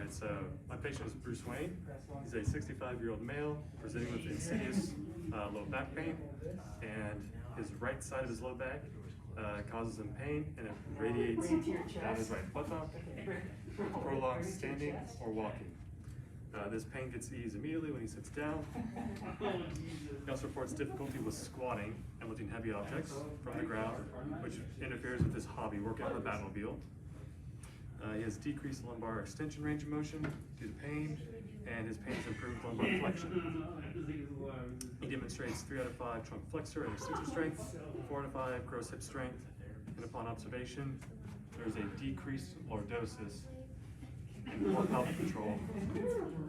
Alright, so my patient is Bruce Wayne. He's a 65-year-old male presenting with insidious low back pain, and his right side of his low back causes him pain, and it radiates down his right buttock, prolonged standing or walking. This pain gets eased immediately when he sits down. He also reports difficulty with squatting and lifting heavy objects from the ground, which interferes with his hobby, working on the Batmobile. He has decreased lumbar extension range of motion due to pain, and his pain has improved lumbar flexion. He demonstrates 3 out of 5 trunk flexor and extensor strength, 4 out of 5 gross hip strength, and upon observation, there's a decreased lordosis and more pelvic control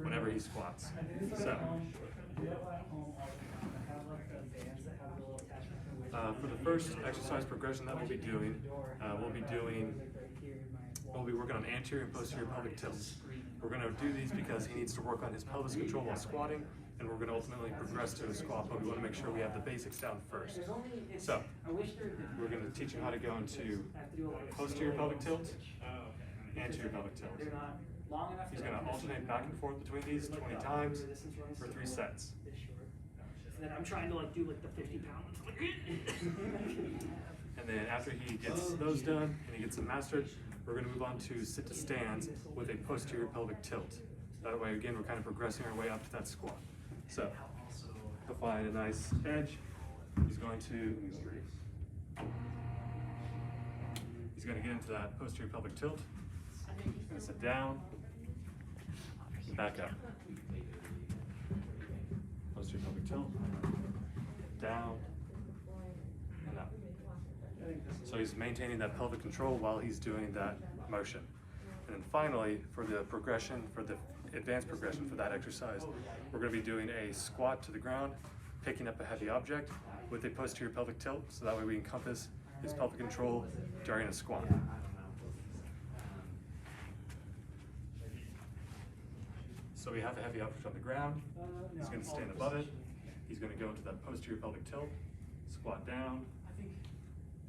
whenever he squats. So, for the first exercise progression that we'll be doing, we'll be working on anterior and posterior pelvic tilts. We're going to do these because he needs to work on his pelvis control while squatting, and we're going to ultimately progress to a squat, but we want to make sure we have the basics down first. So, we're going to teach him how to go into posterior pelvic tilt, anterior pelvic tilt. He's going to alternate back and forth between these 20 times for 3 sets. And then I'm trying to do the 50 pounds. And then after he gets those done and he gets them mastered, we're going to move on to sit to stands with a posterior pelvic tilt. That way, again, we're kind of progressing our way up to that squat. So, he'll find a nice edge. He's going to get into that posterior pelvic tilt. He's going to sit down, back up. Posterior pelvic tilt, down, and up. So he's maintaining that pelvic control while he's doing that motion. And then finally, for the progression, for the advanced progression for that exercise, we're going to be doing a squat to the ground, picking up a heavy object with a posterior pelvic tilt, so that way we encompass his pelvic control during a squat. So we have the heavy object on the ground. He's going to stand above it. He's going to go into that posterior pelvic tilt, squat down,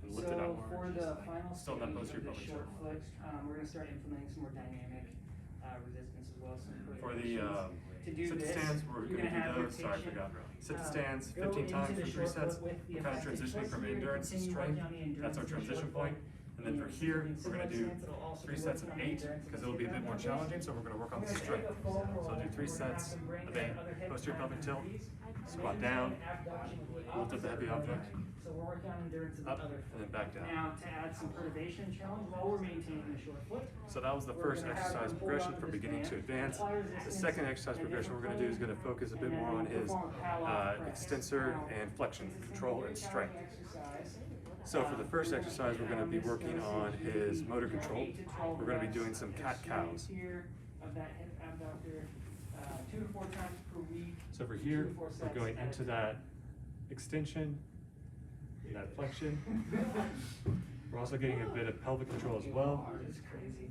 and lift it up. For the final Still in that posterior the pelvic short tilt. foot, we're going to start implementing some more dynamic resistance as well. For the to do sit to this, stands, we're going to do those. Sorry, I forgot. Sit to stands 15 times for 3 sets. We're kind of transitioning from endurance to strength. That's our transition point. And then for here, we're going to do 3 sets of 8 because it'll be a bit more challenging. So we're going to work on the strength. So I'll do 3 sets of 8. Posterior pelvic tilt, squat down, lift up the heavy object, So we're working on endurance of the up, other and foot. then back down. Now to add some perturbation challenge while we're maintaining the short foot. So that was the first exercise progression from beginning to advance. The second exercise progression we're going to do is going to focus a bit more on his extensor and flexion control and strength. So for the first exercise, we're going to be working on his motor control. We're going to be doing some cat-cows. 2 to 4 times per week. So over here, we're going into that extension, that flexion. We're also getting a bit of pelvic control as well. It's crazy.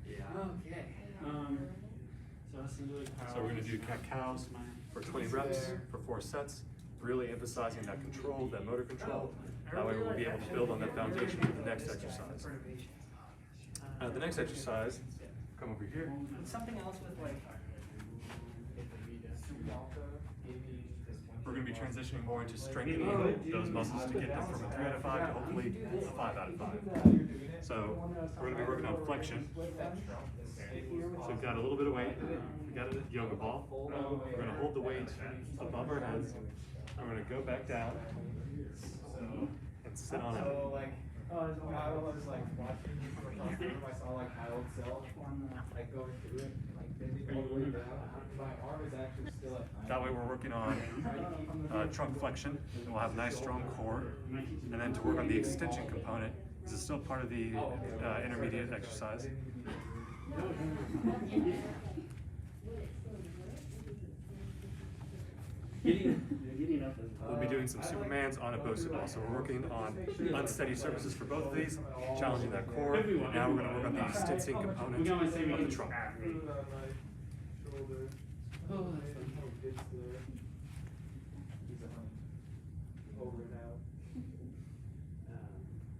Yeah. Okay. So we're going to do cat-cows for 20 reps for 4 sets, really emphasizing that control, that motor control. That way we'll be able to build on that foundation for the next exercise. The next exercise, come over here. Something else with We're going to be transitioning more into strengthening those muscles to get them from a 3 out of 5 to hopefully a 5 out of 5. So we're going to be working on flexion. So we've got a little bit of weight. We've got a yoga ball. We're going to hold the weight above our heads. I'm going to go back down and sit on it. I was watching you for I saw my old self going through it, bending all the way down. My arm is actually still at 9. That way we're working on trunk flexion, and we'll have a nice strong core. And then to work on the extension component, this is still part of the intermediate exercise. We'll be doing some Supermans on a Bosu ball. So we're working on unsteady surfaces for both of these, challenging that core. And now we're going to work on the extensing component of the trunk.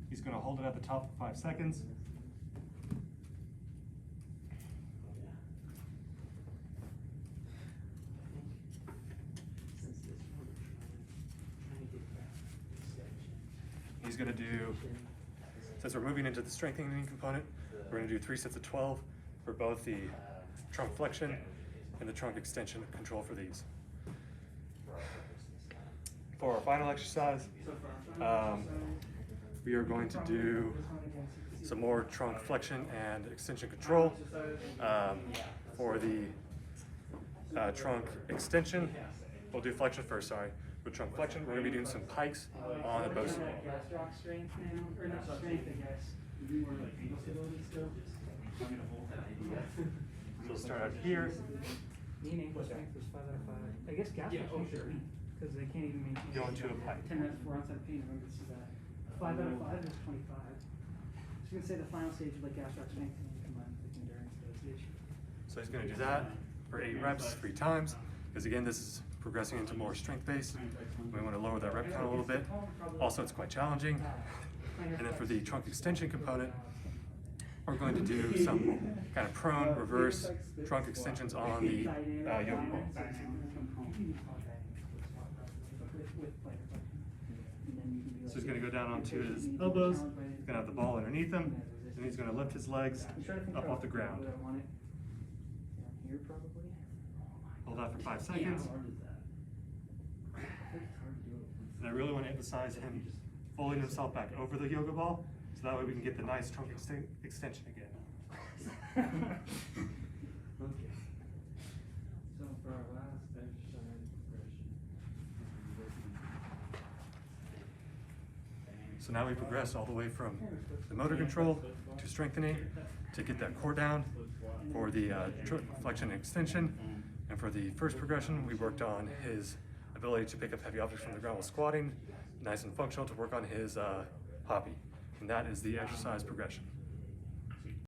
He's going to hold it at the top for 5 seconds. he's gonna do, since we're moving into the strengthening component, we're gonna do 3 sets of 12 for both the trunk flexion and the trunk extension control for these. For our final exercise, we are going to do some more trunk flexion and extension control. For the trunk extension, we'll do flexion first, sorry. With trunk flexion, we're gonna be doing some pikes on the bow swing. Gastroc strength now, or not strength, I guess. More like stability still. So we'll start out here. Meaning, strength was 5 out of 5. I guess gastroc strength, because they can't even maintain. Go into a pike. 10 reps for outside pain, I remember to see that. 5 out of 5 is 25. I was gonna say the final stage of like gastroc strength and then combine with endurance dosage. So he's gonna do that for 8 reps, 3 times. Because again, this is progressing into more strength based. We want to lower that rep count a little bit. Also, it's quite challenging. And then for the trunk extension component, we're going to do some kind of prone, reverse trunk extensions on the yoga ball. So he's going to go down onto his elbows. He's going to have the ball underneath him, and he's going to lift his legs up off the ground. Here probably. Hold that for 5 seconds. And I really want to emphasize him folding himself back over the yoga ball, so that way we can get the nice trunk extension again. Okay. So for our last exercise progression. So now we progress all the way from the motor control to strengthening to get that core down for the flexion and extension. And for the first progression, we worked on his ability to pick up heavy objects from the ground while squatting, nice and functional to work on his hoppy. And that is the exercise progression.